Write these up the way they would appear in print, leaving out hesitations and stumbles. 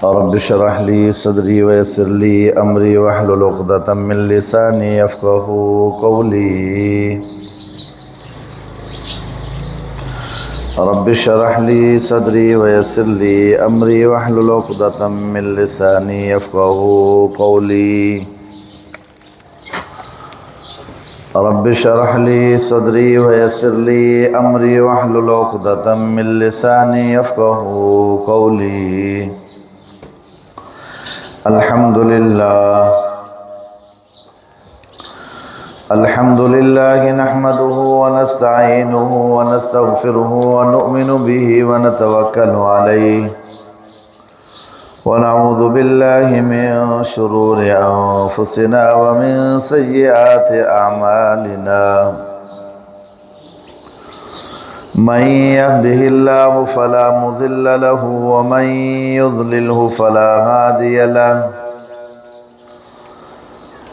رب اشرح لي صدري ويسر لي أمري واحلل عقدة من لساني يفقهوا قولي. رب اشرح لي صدري ويسر لي أمري واحلل عقدة من لساني يفقهوا قولي. رب اشرح لي صدري ويسر لي أمري واحلل عقدة من لساني يفقهوا قولي. الحمد لله نحمده ونستعينه ونستغفره ونؤمن به ونتوكل عليه ونعوذ بالله من شرور أنفسنا ومن سيئات أعمالنا. من يهده الله فلا مضل له ومن يضلله فلا هادي له.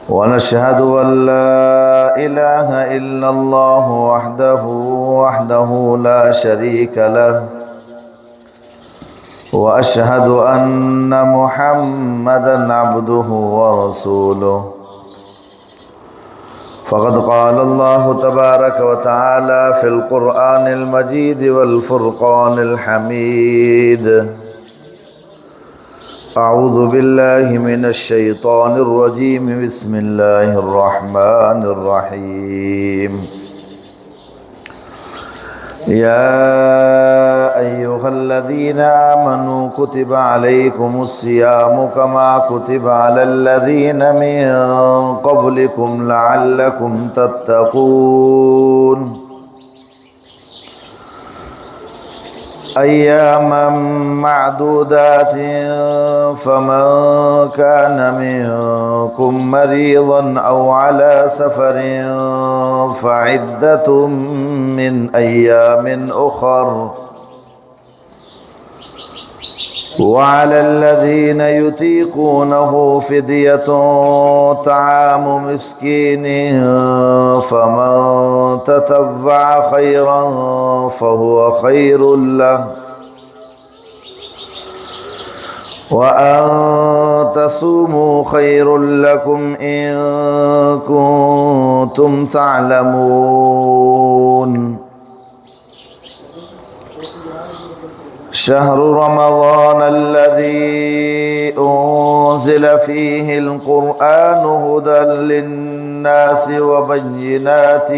ونشهد أن لا إله إلا الله وحده لا شريك له. وأشهد أن محمدا عبده ورسوله. فقد قال الله تبارك وتعالى في القرآن المجيد والفرقان الحميد: أعوذ بالله من الشيطان الرجيم. بسم الله الرحمن الرحيم. يا أيها الذين آمنوا كتب عليكم الصيام كما كتب على الذين من قبلكم لعلكم تتقون. أياما معدودات فمن كان منكم مريضا أو على سفر فعدة من أيام أخر. وعلى الذين يطيقونه فدية طعام مسكين فمن تتبع خيرا فهو خير له. وأن تصوموا خير لكم إن كنتم تعلمون. شهر رمضان الذي أنزل فيه القرآن هدى للناس وبينات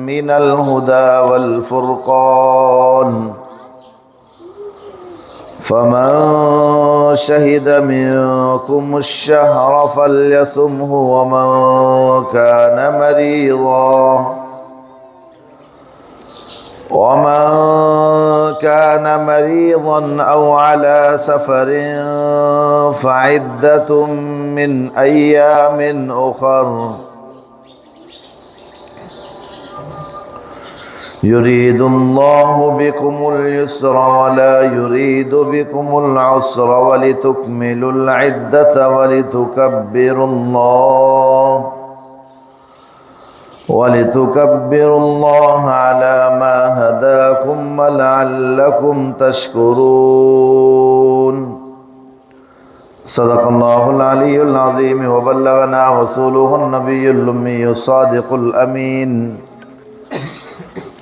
من الهدى والفرقان. فمن شهد منكم الشهر فليصمه ومن كان مريضا أو على سفر فعدة من أيام أخر. يريد الله بكم اليسر ولا يريد بكم العسر ولتكملوا العدة ولتكبروا الله على ما هداكم ولعلكم تشكرون. صدق الله العلي العظيم وبلغنا رسوله النبي الأمي الصادق الأمين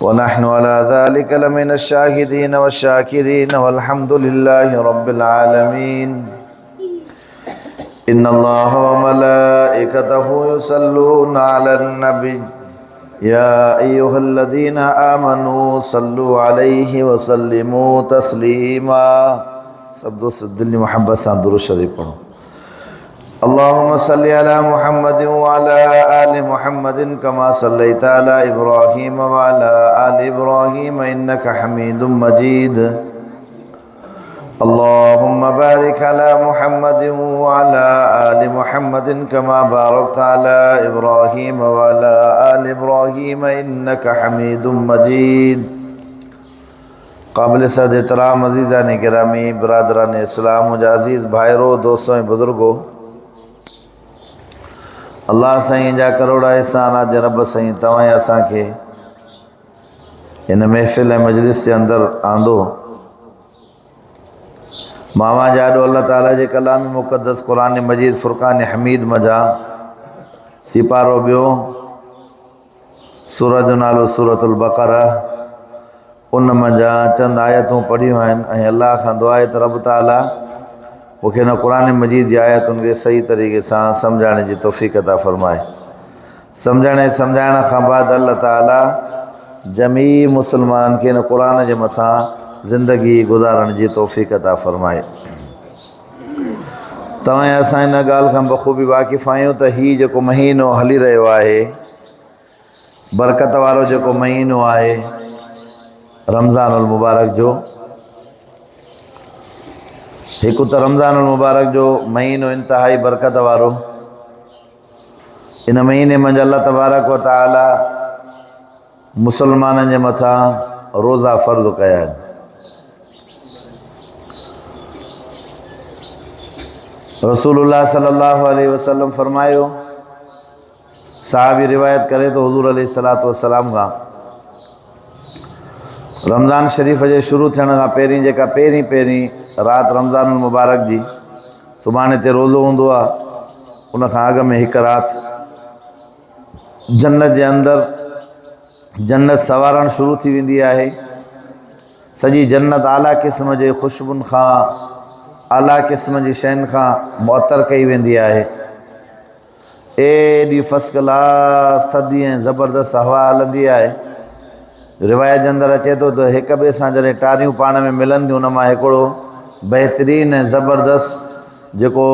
ونحن على ذلك لمن الشاهدين والشاكرين والحمد لله رب العالمين. إن الله وملائكته يصلون على النبي يا أيها الذين آمنوا صلوا عليه وسلموا تسليما. سبدو الدل محبت ساندر الشريف پڑھو. اللهم صل على محمد وعلى آل محمد كما صليت على إبراهيم وعلى آل إبراهيم إنك حميد مجيد. اللهم بارك على محمد وعلى آل محمد كما باركت على إبراهيم وعلى آل إبراهيم إنك حميد مجيد. قابل صد احترام عزیزان گرامی برادران اسلام و عزیز بھائیرو دوستوں بزرگو اللہ سائیں جا کروڑا احسان آج رب سائیں तव्हां असांखे इन महफ़िल मजलिस के अंदर आंदो मामा जाॾो अल्लाह ताला जे कलाम मुक़द्दस क़ुरान मजीद फ़ुरक़ान हमीद मजा सिपारो ॿियो सूरत जो नालो सूरतुल बक़रा उन मजा चंद आयतूं पढ़ियूं आहिनि ऐं अल्लाह खां दुआ आहे त रब ताला मूंखे हिन क़ुरान मजीद जी आयतुनि खे सही तरीक़े सां सम्झाइण जी तौफ़ीक़ अता फ़रमाए। सम्झण ऐं सम्झाइण खां बाद अल्लाह ताला जमी मुस्लमाननि खे हिन क़ुरान जे मथां ज़िंदगी गुज़ारण जी तौफ़ीक़ अता फ़रमाए। तव्हां असां हिन ॻाल्हि खां बख़ूबी वाक़िफ़ आहियूं त हीउ जेको महीनो हली रहियो आहे बरकत वारो जेको महीनो आहे रमज़ानुल मुबारक जो, हिकु त रमज़ानुल मुबारक जो महीनो इंतिहाई बरकत वारो, इन महीने मंझि अल्लाह तबारक व तआला मुसलमाननि जे मथां रोज़ा फ़र्ज़ कया आहिनि। रसूलुल्लाह सल्लल्लाहु अलैहि वसल्लम फरमायो, साहबी रिवायत करे तो हुज़ूर अलैहिस्सलातु वस्सलाम खां रमज़ान शरीफ़ जे शुरू थियण खां पहिरीं जेका पहिरीं राति रमज़ानुल मुबारक जी सुभाणे ते रोज़ो हूंदो आहे, उन खां अॻु में हिकु राति जन्नत जे अंदरि जन्नत सवारणु शुरू थी वेंदी आहे। सॼी जन्नत आला क़िस्म जे ख़ुशबुनि खां आला क़िस्म जी शयुनि खां मुअतर कई वेंदी आहे। एॾी फर्स्ट क्लास थधी ऐं ज़बरदस्त हवा हलंदी आहे। रिवायत जे अंदरि अचे थो त हिक ॿिए सां जॾहिं टारियूं पाण में मिलनि थियूं, उन मां हिकिड़ो बहितरीन ऐं ज़बरदस्त जेको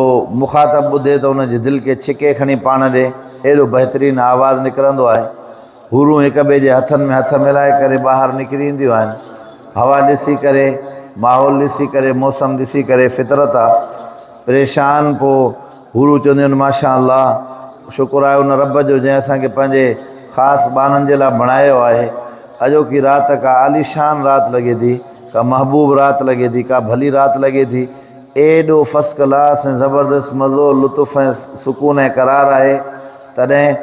मुखातब ॿुधे त उनजी दिलि खे छिके खणी पाण ॾे, एॾो बहितरीनु आवाज़ु निकिरंदो आहे। हूरूं हिक ॿिए जे हथनि में हथ मिलाए करे ॿाहिरि निकिरी ईंदियूं आहिनि। हवा ॾिसी करे, माहौल ॾिसी करे, मौसम ॾिसी करे फितरत आहे परेशान। पोइ हूरूं चवंदियूं आहिनि माशा अल्लाह, शुक्र आहे उन रब जो जंहिं असांखे पंहिंजे ख़ासि ॿारनि जे लाइ बणायो आहे। अॼोकी राति का आलीशान राति लॻे थी, का महबूब राति लॻे थी, का भली राति लॻे थी। एॾो फर्स्ट क्लास ऐं ज़बरदस्त मज़ो, लुत्फ़ ऐं सुकून ऐं करार आहे। तॾहिं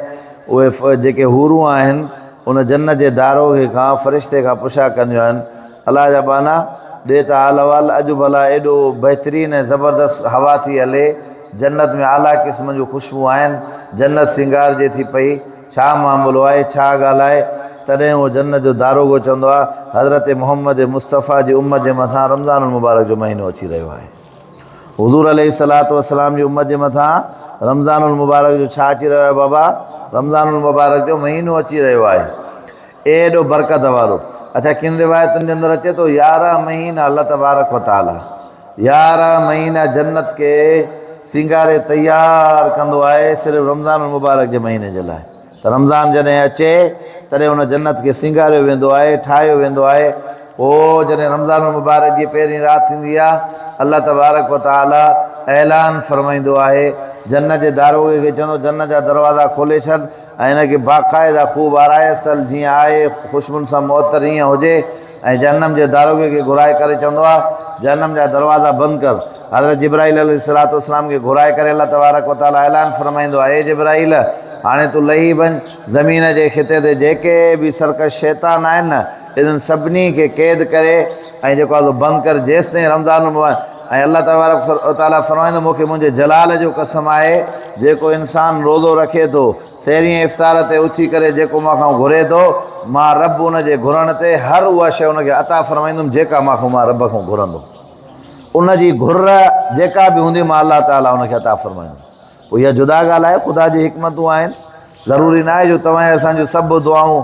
उहे जेके हूरूं आहिनि उन जन्नत जे दारोगे खां फ़रिश्ते खां पुछा कंदियूं आहिनि, अलाह जा बाना ॾे त हाल अहिवाल, अॼु भला एॾो बहितरीनु ऐं ज़बरदस्त हवा थी हले, जन्नत में आला क़िस्म जूं ख़ुशबू आहिनि, जन्नत सिंगार जे थी पई, छा मामलो आहे, छा ॻाल्हि आहे? तॾहिं उहो जन्नत जो दारोगो चवंदो आहे हज़रत मुहम्मद मुस्तफ़ा जी उम्मत जे मथां रमज़ानुल मुबारक जो महीनो अची रहियो आहे। हुज़ूर अलैहिस्सलातु वस्सलाम जी उम्मत जे मथां रमज़ानुल मुबारक जो छा अची रहियो आहे बाबा? रमज़ानुल मुबारक जो महीनो अची रहियो आहे, एॾो बरकत वारो। अच्छा, किन रिवायतुनि जे अंदरि अचे थो 11 महीना अल्लाह तबारक व तआला 11 महीना जन्नत खे सिंगारे तयारु कंदो आहे सिर्फ़ु रमज़ानुल मुबारक जे महीने जे लाइ। त रमज़ान जॾहिं अचे तॾहिं उन जन्नत खे सिंगारियो वेंदो आहे, ठाहियो वेंदो आहे। पोइ जॾहिं रमज़ानुल मुबारक जी पहिरीं राति थींदी आहे, अल्लाह तबारक व तआला ऐलान फरमाईंदो आहे, जन्नत जे दारोगे खे चवंदो जन्नत जा दरवाज़ा खोले छॾ ऐं हिनखे बाक़ाइदा ख़ूब आराइस जीअं आहे ख़ुशबुनि सां मुअतर ईअं हुजे। ऐं जहन्नम जे दारोगे खे घुराए करे चवंदो आहे जहन्नम जा दरवाज़ा बंदि कर। हज़रत जिब्राइल अलैहिस्सलातु वस्सलाम खे घुराए करे अल्लाह तबारक व तआला ऐलान फरमाईंदो आहे, ए जिब्राइल हाणे तूं लही वञ, ज़मीन जे खिते ते जेके बि सरकश शैतान आहिनि न, इन्हनि सभिनी खे क़ैद करे ऐं जेको आहे बंदि कर जेसि ताईं रमज़ान मुबारक। ऐं अल्लाह तबारक व तआला फरमाईंदो मूंखे मुंहिंजे जलाल जो कसम आहे, जेको इंसानु रोज़ो रखे थो, सेहरी ऐं इफ़्तार ते उथी करे जेको मूंखां घुरे थो, मां रब उन जे घुरण ते हर उहा शइ उनखे अता फरमाईंदुमि जेका मां रब खां घुरंदो। उन जी घुर जेका बि हूंदी मां अल्लाह ताला उनखे अता फरमाईंदुमि। पोइ इहा जुदा ॻाल्हि आहे, ख़ुदा जी हिकमतूं आहिनि। ज़रूरी न आहे जो तव्हां असांजूं सभु दुआऊं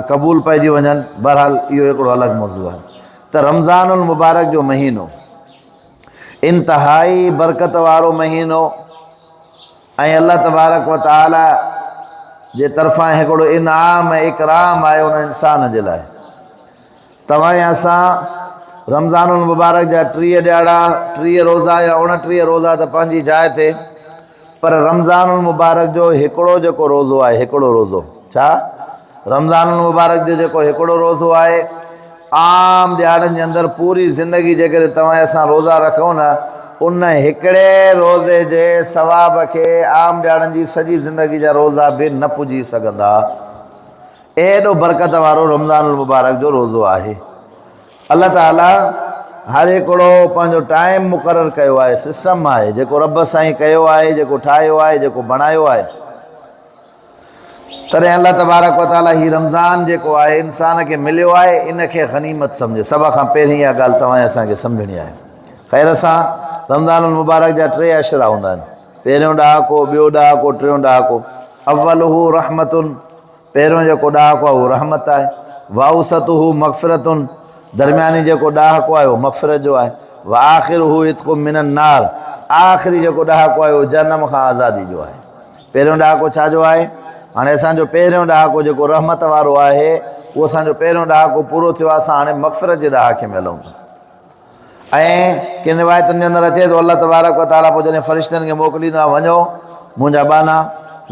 क़बूल पइजी वञनि। बहरहाल इहो हिकिड़ो अलॻि मौज़ू आहे। त रमज़ानुल मुबारक जो महीनो इंतिहाई बरकत वारो महीनो ऐं अल्लाह तबारक व तआला जे तरफ़ां हिकिड़ो इनाम ऐं इकराम आहे उन इंसान जे लाइ। तव्हां या असां रमज़ानुल मुबारक जा 30 ॾियारा 30 रोज़ा या 29 रोज़ा त पंहिंजी जाइ ते, पर रमज़ानुल मुबारक जो हिकिड़ो जेको रोज़ो आहे, हिकिड़ो रोज़ो छा रमज़ानुल मुबारक जो जेको हिकिड़ो रोज़ो आहे, आम ॾियारनि जे अंदरि पूरी ज़िंदगी जेकॾहिं तव्हां असां रोज़ा रखूं न, उन हिकिड़े रोज़े जे सवाब खे आम ॾियारनि जी सॼी ज़िंदगी जा रोज़ा बि न पुॼी सघंदा। एॾो बरकत वारो रमज़ानुल मुबारक जो रोज़ो आहे। अल्लाह ताला हर हिकिड़ो पंहिंजो टाइम मुक़ररु कयो आहे, सिस्टम आहे जेको रब साईं कयो आहे, जेको ठाहियो आहे, जेको बणायो आहे। तॾहिं अल्लाह तबारक व ताला हीउ रमज़ान जेको आहे इंसान खे मिलियो आहे, इनखे गनीमत सम्झे। सभ खां पहिरीं इहा ॻाल्हि तव्हां असांखे सम्झणी आहे। ख़ैर सां रमज़ान मुबारक जा 3 अशरा हूंदा आहिनि। पहिरियों ॾहाको, ॿियो ॾहाको, टियों ॾहाको। अव्वलुहु रहमतुन, पहिरियों जेको ॾहाको आहे उहो रहमत आहे। वाउसतुहु मग़फ़िरतुन, दरमियानी जेको ॾहाको आहे उहो मग़फ़िरत जो आहे। व आख़िरुहु इत्क़ुम मिनन नार, आख़िरी जेको ॾहाको आहे उहो जनम खां आज़ादी जो आहे। पहिरियों ॾहाको छाजो आहे? हाणे असांजो पहिरियों ॾहाको जेको रहमत वारो आहे उहो असांजो पहिरियों ॾहाको पूरो थियो आहे, असां हाणे मग़फ़िरत जे ॾहाके में हलूं था। ऐं किन रिवायतुनि जे अंदरि अचे थो अल्लाह तबारक व ताला पोइ जॾहिं फ़रिश्तनि खे मोकिलींदो आहे, वञो मुंहिंजा बाना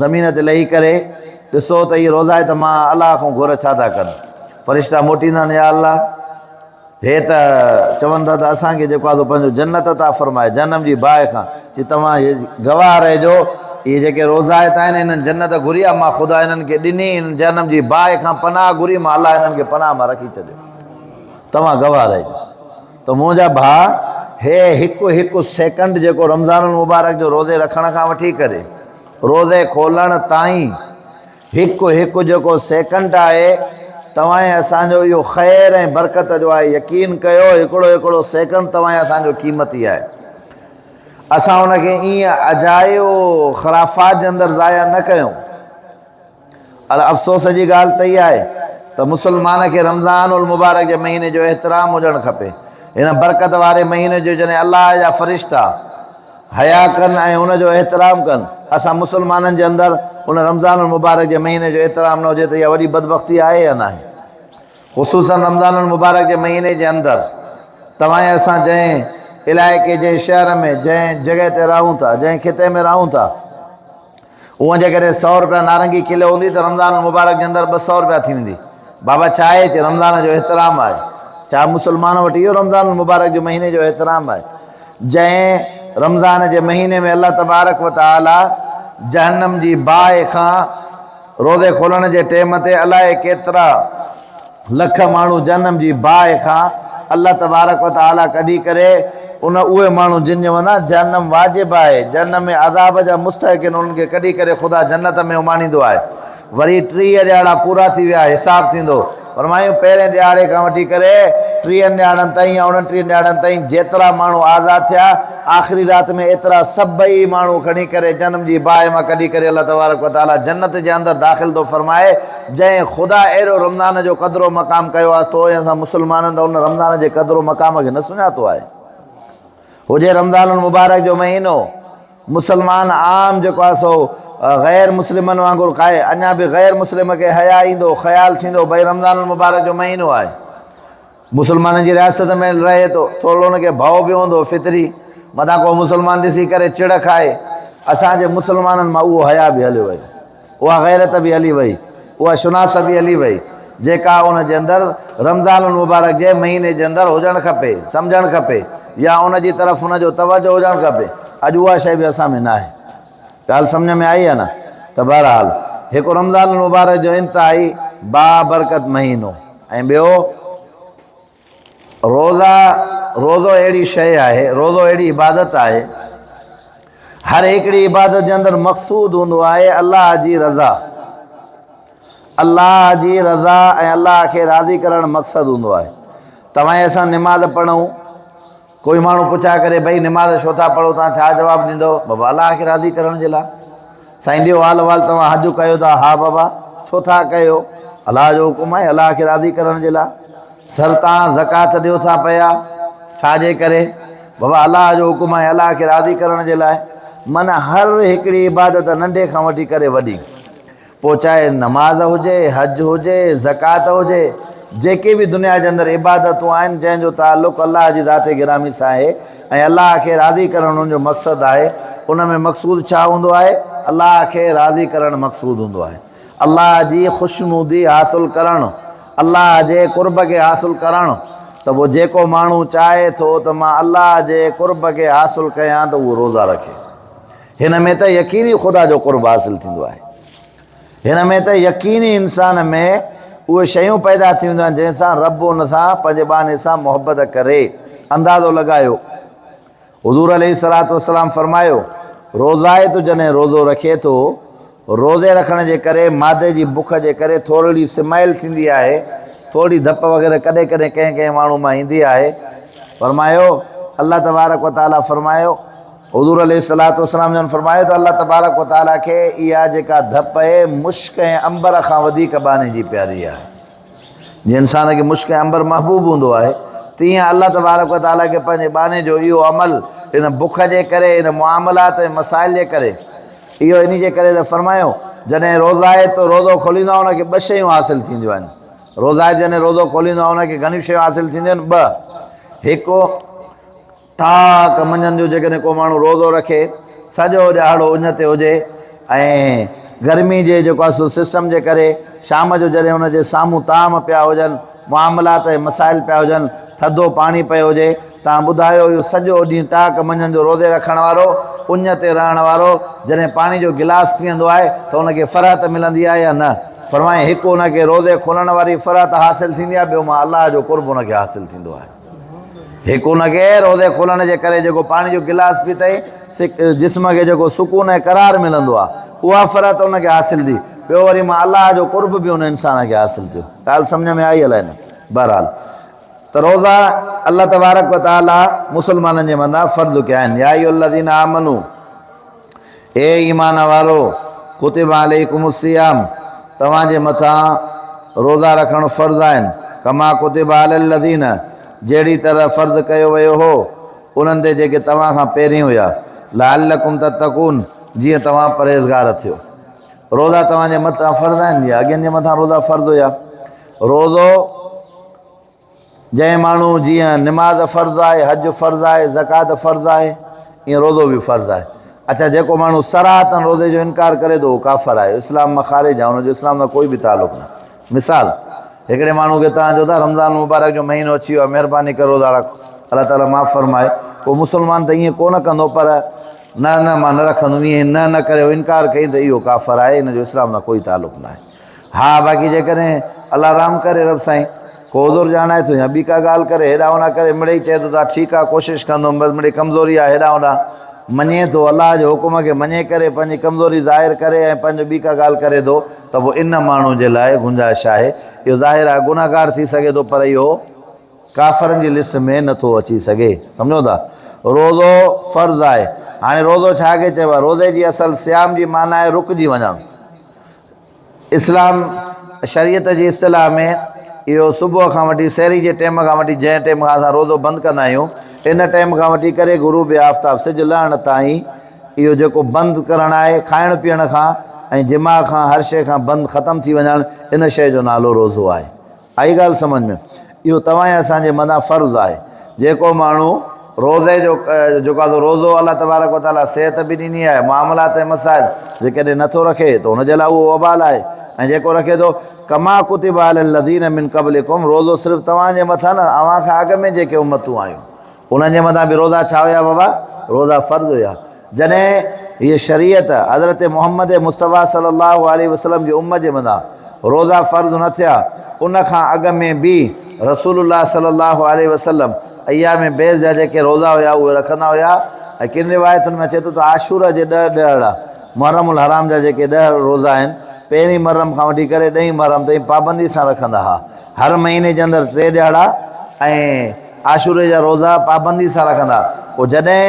ज़मीन ते लही करे ॾिसो त इहे रोज़ा आहे त मां अलाह खां घुर छा था कनि। फ़रिश्ता मोटींदा आहिनि, या अलाह हे त चवनि था त असांखे जेको आहे पंहिंजो जन्नत था फ़रमाए, जनम जी बाहि खां। चई तव्हां इहे गवाह रहिजो, इहे जेके रोज़ायत आहिनि इन्हनि जन्नत घुरी आहे, मां ख़ुदा इन्हनि खे ॾिनी, इन जनम जी बाहि खां पनाह घुरी, मां अलाह इन्हनि खे पनाह मां रखी छॾियो। तव्हां गवाह रहिजो। त मुंहिंजा भाउ, हे हिकु हिकु सेकंड जेको रमज़ान मुबारक जो रोज़े रखण खां वठी करे रोज़े खोलण ताईं हिकु हिकु जेको सेकंड आहे, तव्हां असांजो इहो ख़ैर ऐं बरकत जो आहे। यकीन कयो, हिकिड़ो हिकिड़ो सेकंड तव्हां असांजो क़ीमती आहे। असां उनखे ईअं अजायो ख़राफ़ात जे अंदरि ज़ाया न कयूं। अफ़सोस जी ॻाल्हि त इहा आहे त मुस्लमान खे रमज़ान उल मुबारक जे महीने जो एतिराम हुजणु खपे। हिन बरकत वारे महीने जो जॾहिं अलाह जा फ़रिश्ता हया कनि ऐं उनजो एतिराम कनि, असां मुस्लमाननि जे अंदरि उन रमज़ान उल मुबारक जे महीने जो एतिराम न हुजे त इहा वॾी बदबख़्ती आहे या न आहे। ख़ुसूसन रमज़ान उल मुबारक जे महीने जे अंदरि तव्हां असां जंहिं इलाइक़े, जंहिं शहर में, जंहिं जॻह ते रहूं था, जंहिं खिते में रहूं था, उहा जेकॾहिं 100 रुपया नारंगी किलो हूंदी त रमज़ान मुबारक जे अंदरि 200 रुपया थी वेंदी। बाबा छा आहे? चए रमज़ान जो एतिराम आहे। छा मुस्लमान वटि इहो रमज़ान मुबारक जे महीने जो एतिराम आहे? जंहिं रमज़ान जे महीने में अल्लाह तबारक व ताला जहन्नम जी बाहि खां रोज़े खोलण जे टाइम ते अलाए केतिरा लख माण्हू जहन्नम जी बाहि खां अल्लाह तबारक व ताला कढी करे उहे माण्हू जिन जो वञा जहन्नम वाजिब आहे, जहन्नम में अज़ाब जा मुस्तहिक़ आहिनि, उन्हनि खे कढी करे ख़ुदा जन्नत में उमाणींदो आहे। वरी 30 ॾियारा पूरा थी विया, हिसाब थींदो। फरमायूं पहिरें ॾियारे खां वठी करे 30 ॾियारनि ताईं या 29 ॾियारनि ताईं जेतिरा माण्हू आज़ादु थिया, आख़िरी राति में एतिरा सभई माण्हू खणी करे जनम जी बाहि मां कढी करे अल्लाह तबारक व ताला जन्नत जे अंदरि दाख़िल थो फरमाए। जंहिं ख़ुदा अहिड़ो रमज़ान जो क़दुरु मक़ाम कयो आहे, तो असां मुस्लमाननि त उन रमज़ान जे क़दुरु मक़ाम खे न सुञातो आहे। हुजे रमज़ान मुबारक जो महीनो, मुस्लमान आम जेको आहे सो ग़ैर मुस्लिमनि वांगुरु खाए, अञा बि ग़ैर मुस्लिम खे हया ईंदो, ख़्यालु थींदो भई रमज़ान मुबारक जो महीनो आहे। मुस्लमाननि जी रियासत में रहे थो, थोरो हुनखे भउ बि हूंदो फितरी, मथां को मुस्लमान ॾिसी करे चिड़ खाए। असांजे मुस्लमाननि मां उहो हया बि हली वई, उहा गैरत बि हली वई, उहा शुनास बि हली वई, जेका उन जे अंदरि रमज़ान मुबारक जे महीने जे अंदरि हुजणु खपे, सम्झणु खपे, या उन जी तरफ़ उनजो तवजो हुजणु खपे। अॼु उहा शइ बि असां में न आहे। ॻाल्हि सम्झ में आई आहे न? त बहरहाल हिकु रमज़ान मुबारक जो इंतिहाई बाबरकत महीनो, ऐं ॿियो रोज़ो अहिड़ी शइ आहे, रोज़ो अहिड़ी इबादत आहे, हर हिकिड़ी इबादत जे अंदरि मक़सूद हूंदो आहे अलाह जी रज़ा। अलाह जी रज़ा ऐं अलाह खे राज़ी करणु मक़सदु हूंदो आहे। तव्हां असां निमाज़ पढ़ूं, कोई माण्हू पुछा करे भई निमाज़ छो था पढ़ो, तव्हां छा जवाबु ॾींदो? बाबा अलाह खे राज़ी करण जे लाइ। साईं ॾियो हाल वाल, तव्हां हज कयो था? हा बाबा। छो था कयो? अलाह जो हुकुम आहे, अलाह खे राज़ी करण जे लाइ। सर तव्हां ज़कात ॾियो था पिया, छाजे करे? बाबा अलाह जो हुकुम आहे, अलाह खे राज़ी करण जे लाइ। माना हर हिकिड़ी इबादत नंढे खां वठी करे वॾी, पोइ चाहे नमाज़ हुजे, हज हुजे, ज़कात हुजे, जेके बि दुनिया जे अंदरि इबादतूं आहिनि जंहिंजो ताल्लुक़ अलाह जी ज़ात गिरामी सां आहे ऐं अलाह खे राज़ी करणु उनजो मक़सदु आहे, उन में मक़सूद छा हूंदो आहे? अलाह खे राज़ी करणु मक़सूद हूंदो आहे। अलाह जी ख़ुशनुदी हासिलु करणु, अलाह जे कुर्ब खे हासिलु करणु। त पोइ जेको माण्हू चाहे थो त मां अलाह जे कुर्ब खे हासिलु कयां त उहो रोज़ा रखे। हिन में त यकीनी ख़ुदा जो कुर्ब हासिलु थींदो आहे। हिन में त यकीनी इंसान में उहे शयूं पैदा थी वेंदियूं आहिनि जंहिंसां रब उन सां पंहिंजे बाने सां मुहबत करे। अंदाज़ो लॻायो। हुज़ूर अलैहिस्सलातु वस्सलाम फरमायो रोज़ाए तो जॾहिं रोज़ो रखे थो, रोज़े रखण जे करे मादे जी बुख जे करे थोरी स्मैल थींदी आहे, थोरी धप वग़ैरह कॾहिं कॾहिं कंहिं कंहिं माण्हू मां ईंदी आहे। फरमायो अल्लाह तबारक व तआला फरमायो, हुज़ूर अलैहिस्सलातु वस्सलाम जन फरमायो त अल्लाह तबारक व तआला खे इहा जेका धप आहे मुश्क ऐं अंबर खां वधीक बाने जी प्यारी आहे। जीअं इंसान खे मुश्क ऐं अंबर महबूब हूंदो आहे, तीअं अल्लाह तबारक व तआला खे पंहिंजे बाने जो इहो अमल इन बुख जे करे, इन मुआमलात ऐं मसाइल जे करे, इहो इन जे करे त फरमायो जॾहिं रोज़ाए तो रोज़ो खोलींदो आहे उनखे ॿ शयूं हासिलु थींदियूं आहिनि। रोज़ाए जॾहिं रोज़ो खोलींदो आहे उनखे घणियूं शयूं हासिलु थींदियूं आहिनि? ॿ। हिकु ठाक मंझंदि जो जेकॾहिं को माण्हू रोज़ो रखे, सॼो ॾियारो उन ते हुजे ऐं गर्मी जे जेको आहे सो सिस्टम जे करे शाम जो जॾहिं हुनजे साम्हूं ताम पिया हुजनि, मुआमलात ऐं मसाइल पिया हुजनि, थधो पाणी पियो हुजे, तव्हां ॿुधायो इहो सॼो ॾींहुं टाक मंझंदि जो रोज़े रखण वारो, उन ते रहण वारो जॾहिं पाणी जो गिलास पीअंदो आहे त हुनखे फ़रहत मिलंदी आहे या न? फरमाए हिकु हुनखे रोज़े खोलण वारी फ़रहत हासिलु थींदी आहे, ॿियो मां अलाह जो क़ुर्ब हुनखे हासिलु थींदो आहे। हिकु हुनखे रोज़े खोलण जे करे जेको पाणी जो गिलास पी अथई, जिस्म खे जेको सुकून ऐं करार मिलंदो आहे, उहा फ़रहत हुनखे हासिलु थी। ॿियो वरी मां अलाह जो क़ुर्ब बि हुन इंसान खे हासिलु थियो। ॻाल्हि सम्झ में आई अलाए न? बहरहाल त रोज़ा अल्लाह तबारक व तआला मुस्लमाननि जे मथां फ़र्ज़ु कया आहिनि। या अय्युहल्लज़ीना आमनू, ए ईमान वारो, कुतिबा अलैकुमुस्सियाम, तव्हांजे मथां रोज़ा रखणु फ़र्ज़ु आहिनि। कमा कुतिबा अलल्लज़ीना, जहिड़ी तरह फ़र्ज़ु कयो वियो हो उन्हनि ते जेके तव्हां खां पहिरीं हुया। लअल्लकुम तत्तकून, जीअं तव्हां परहेज़गार थियो। रोज़ा तव्हांजे मथां फ़र्ज़ु आहिनि या अॻियनि जे मथां रोज़ा फ़र्ज़ु हुया? रोज़ो जंहिं माण्हू जीअं निमाज़ फ़र्ज़ु आहे, हज फ़र्ज़ु आहे, ज़कात फ़र्ज़ु आहे, ईअं रोज़ो बि फ़र्ज़ु आहे। अच्छा, जेको माण्हू सराहतन रोज़े जो इनकार करे थो उहो काफ़िर आहे, इस्लाम मां ख़ारिज आहे, हुनजो इस्लाम सां कोई बि तालुक़ न। मिसाल, हिकिड़े माण्हू खे तव्हां चओ था रमज़ान मुबारक जो महीनो अची वियो आहे, महिरबानी करे रोज़ा रखो, अलाह ताला माफ़ फरमाए। को मुस्लमान त ईअं कोन कंदो, पर न न मां न रखंदुमि, ईअं न करे इनकार कई त इहो काफ़िर आहे, हिन जो इस्लाम सां कोई तालुक़ न आहे। हा, बाक़ी जेकॾहिं अलाह राम करे रब साईं को उज़ुर ॼाणाए थो या ॿी का ॻाल्हि करे हेॾा होॾा करे मिड़ेई चए थो त ठीकु आहे कोशिशि कंदुमि, बसि मिड़ेई कमज़ोरी आहे, हेॾा होॾा मञे थो, अलाह जे हुकुम खे मञे करे पंहिंजी कमज़ोरी ज़ाहिर करे ऐं पंहिंजो ॿी का ॻाल्हि करे थो, त पोइ इन माण्हू जे लाइ गुंजाइश आहे। इहो ज़ाहिर आहे गुनाहगार थी सघे थो, पर इहो काफ़िरनि जी लिस्ट में नथो अची सघे। सम्झो था? रोज़ो फ़र्ज़ु आहे। हाणे रोज़ो छा खे चइबो आहे? रोज़े जी असल सियाम जी माना आहे रुकिजी वञणु। इस्लाम शरीयत जी इस्तिलाह में इहो सुबुह खां वठी सहरी जे टाइम खां वठी जंहिं टाइम खां असां रोज़ो बंदि कंदा आहियूं, इन टाइम खां वठी करे गुरूब आफ़्ताब सिजु लहण ताईं इहो जेको बंदि करणु आहे, खाइण पीअण खां ऐं जिमा खां हर शइ खां बंदि ख़तमु थी वञणु, इन शइ जो नालो रोज़ो आहे। आई ॻाल्हि सम्झ में? इहो तव्हां असांजे मथां फ़र्ज़ु आहे। जेको माण्हू रोज़े जो जेको आहे रोज़ो अलाह तबारक व तआला सिहत बि ॾिनी आहे, मामलात ऐं मसाइल जेकॾहिं नथो रखे त हुनजे लाइ उहो वबाल आहे। ऐं जेको रखे थो कमा कुतिबा अलल्लज़ीना मिन क़ब्लिकुम, रोज़ो सिर्फ़ु तव्हांजे मथां न, अव्हां खां अॻु में जेके उम्मतूं आहियूं उन्हनि जे मथां बि रोज़ा छा हुया बाबा? रोज़ा फ़र्ज़ु हुया। जॾहिं हीअ शरीयत हज़रत मुहम्मद मुस्तफ़ा सल्लल्लाहु अलैहि वसल्लम जी उम्मत जे मथां रोज़ा फ़र्ज़ु न थिया, उन खां अॻु में बि रसूलुल्लाह सल्लल्लाहु अलैहि वसल्लम अय्याम बेज़ जा जेके रोज़ा हुया उहे रखंदा हुया। ऐं किन रिवायतुनि में अचे थो त आशूरा जे 10 ॾियारा, मुहर्रमुल हराम जा जेके 10 रोज़ा आहिनि, पहिरीं मुहर्रम खां वठी करे 10 मुहर्रम ताईं पाबंदी सां रखंदा हुआ। हर महीने जे अंदरि 3 ॾियारा ऐं आशूरे जा रोज़ा पाबंदी सां रखंदा। पोइ जॾहिं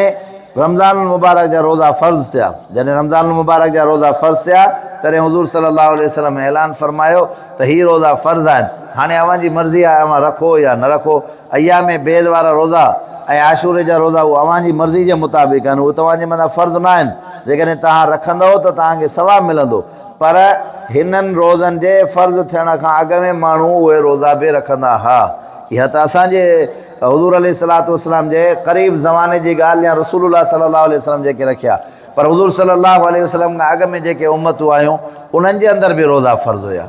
रमज़ान मुबारक जा रोज़ा फ़र्ज़ु थिया, जॾहिं रमज़ान मुबारक जा रोज़ा फ़र्ज़ु थिया, तॾहिं हुज़ूर सल्लल्लाहु अलैहि वसल्लम ऐलान फरमायो त हीअ रोज़ा फ़र्ज़ु आहिनि, हाणे अव्हांजी मर्ज़ी आहे अव्हां रखो या न रखो। अय्याम बेज़ वारा रोज़ा ऐं आशूरे जा रोज़ा उहे अव्हांजी मर्ज़ी जे मुताबिक़ आहिनि, उहे तव्हांजे मथां फ़र्ज़ु न आहिनि। जेकॾहिं तव्हां रखंदव त तव्हांखे सवाबु मिलंदो, पर हिननि रोज़नि जे फ़र्ज़ु थियण खां अॻु में माण्हू उहे रोज़ा बि रखंदा हुआ। इहा त असांजे हुज़ूर अलैहिस्सलातु वस्सलाम जे क़रीब ज़माने जी ॻाल्हि या रसूलुल्लाह सल्लल्लाहु अलैहि वसल्लम जेके रखिया, पर हुज़ूर सल्लल्लाहु अलैहि वसल्लम खां अॻु में जेके उम्मतूं आहियूं उन्हनि जे अंदरि बि रोज़ा फ़र्ज़ु हुया।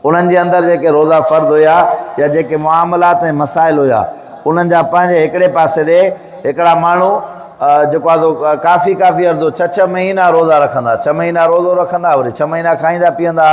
उन्हनि जे अंदरि जेके रोज़ा फ़र्ज़ु हुया या जेके मुआमलात ऐं मसाइल हुया, उन्हनि जा पंहिंजे हिकिड़े पासे ॾे हिकिड़ा माण्हू जेको आहे काफ़ी अर्ज़ो 6 महीना रोज़ा रखंदा, 6 महीना रोज़ो रखंदा, वरी 6 महीना खाईंदा पीअंदा।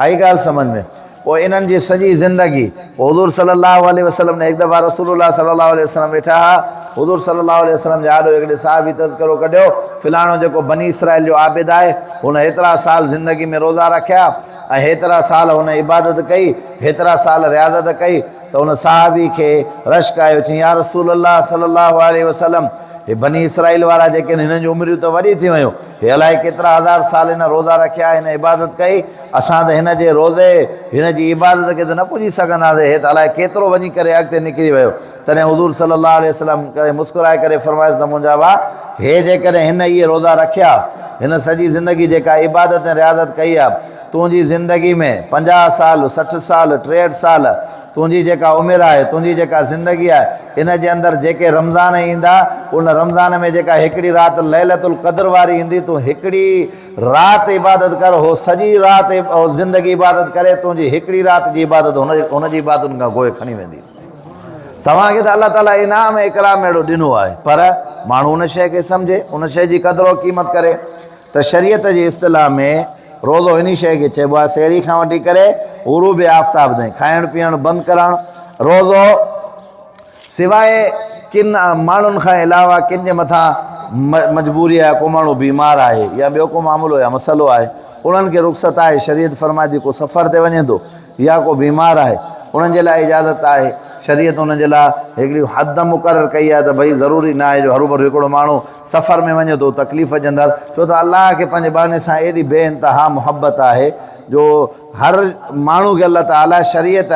आई ॻाल्हि सम्झ में? पोइ इन्हनि जी सॼी ज़िंदगी हुज़ूर सल्लल्लाहु अलैहि वसल्लम ने हिकु दफ़ा रसूलुल्लाह सल्लल्लाहु अलैहि वसल्लम वेठा हुआ। हुज़ूर सल्लल्लाहु अलैहि वसल्लम जे आॾो हिकिड़े साहबी तज़किरो कढियो, फिलाणो जेको बनी इसराइल जो आबिद आहे, हुन हेतिरा साल ज़िंदगी में रोज़ा रखिया ऐं हेतिरा साल हुन इबादत कई, हेतिरा साल रियाज़त कई। त हुन साहबी खे रश्क आयो, चई या रसूलल्लाह सल्लल्लाहु अलैहि वसल्लम, हे बनी इसराइल वारा जेके हिननि जूं उमिरियूं त वॾी थी वियूं, हे अलाए केतिरा हज़ार साल हिन रोज़ा रखिया, हिन इबादत कई, असां त हिन जे रोज़े हिन जी इबादत खे त न पुॼी सघंदासीं, हे त अलाए केतिरो वञी करे अॻिते निकिरी वियो। तॾहिं हुज़ूर सल्लल्लाहु अलैहि वसल्लम करे मुस्कुराए करे फरमाइसि त मुंहिंजा भाउ, हे जेकॾहिं हिन इहे रोज़ा रखिया, हिन सॼी ज़िंदगी जेका इबादत ऐं रियाज़त कई आहे, तुंहिंजी ज़िंदगी में 50 साल 60 साल 63 साल तुंहिंजी जेका उमिरि आहे, तुंहिंजी जेका ज़िंदगी आहे, इन जे अंदरि जेके रमज़ान ईंदा, उन रमज़ान में जेका हिकिड़ी राति लैलतुल क़द्र वारी ईंदी, तूं हिकिड़ी राति इबादत कर, हो सॼी राति ज़िंदगी इबादत करे, तुंहिंजी हिकिड़ी राति जी इबादत हुनजी इबादतुनि खां गोए खणी वेंदी। तव्हांखे त अलाह ताला इनाम ऐं इकराम अहिड़ो ॾिनो आहे, पर माण्हू उन शइ खे सम्झे, उन शइ जी क़दुरु क़ीमत करे। त शरीयत जी इस्तिलाह में रोज़ो इन शइ खे चइबो आहे, सेहरी खां वठी करे ग़ुरूब आफ़्ताब ताईं खाइणु पीअणु बंदि करणु। रोज़ो सवाइ किन माण्हुनि खां अलावा किन जे मथां मजबूरी आहे, को माण्हू बीमार आहे या ॿियो को मामिलो या मसइलो आहे, उन्हनि खे रुख़्सत आहे, शरीयत फरमाए थी, को सफ़र ते वञे थो या को बीमार आहे, उन्हनि जे लाइ इजाज़त आहे। शरीयत उन जे लाइ हिकिड़ी हद मुक़ररु कई आहे त भई ज़रूरी न आहे जो हरू हिकिड़ो माण्हू सफ़र में वञे थो तकलीफ़ जे अंदरि, छो त अलाह खे पंहिंजे बहाने सां एॾी बेइंतिहा मुहबत आहे जो हर माण्हू खे अलाह ताला शरीयत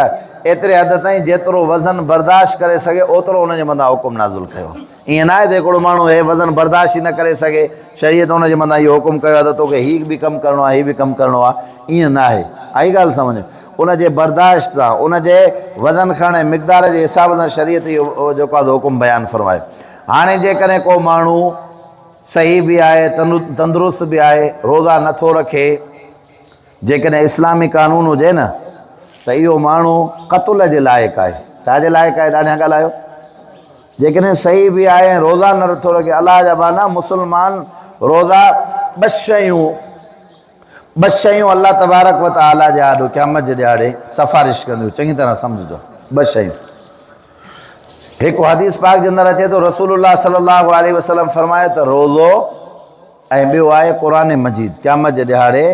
एतिरे हद ताईं जेतिरो वज़न बर्दाश्त करे सघे ओतिरो उनजे मथां हुकुम नाज़ुल कयो। ईअं न आहे त हिकिड़ो माण्हू हे वज़न बर्दाश्त ई न करे सघे, शरीयत उनजे मथां इहो हुकुम कयो आहे त तोखे हीउ बि कमु करिणो आहे, हीउ बि कमु करिणो आहे, ईअं न आहे। आई ॻाल्हि सम्झ, उन जे बर्दाश्त सां, उन जे वज़न खणण मिक़दार जे हिसाब सां शरीयत इहो जेको आहे हुकुम बयानु फरमाए। हाणे जेकॾहिं को माण्हू सही बि आहे, तंदुरुस्त बि आहे, रोज़ा नथो रखे, जेकॾहिं इस्लामी कानून हुजे न त इहो माण्हू क़तल जे लाइक़ु आहे। छाजे लाइक़ु आहे, ॾाढा ॻाल्हायो। जेकॾहिं सही बि आहे ऐं रोज़ा नथो रखे, अलाह जा बाना मुस्लमान रोज़ा ॿ शयूं अलाह तबारक व तआला जे आॾो क़यामत जे ॾियारे सिफ़ारिश कंदियूं, चङी तरह सम्झिजो। 2 शयूं, हिकु हदीस पाक जे अंदरि अचे थो, रसूलुल्लाह सल्लल्लाहु अलैहि वसल्लम फरमाए त रोज़ो ऐं ॿियो आहे क़ुरान मजीद। क़यामत जे ॾियारे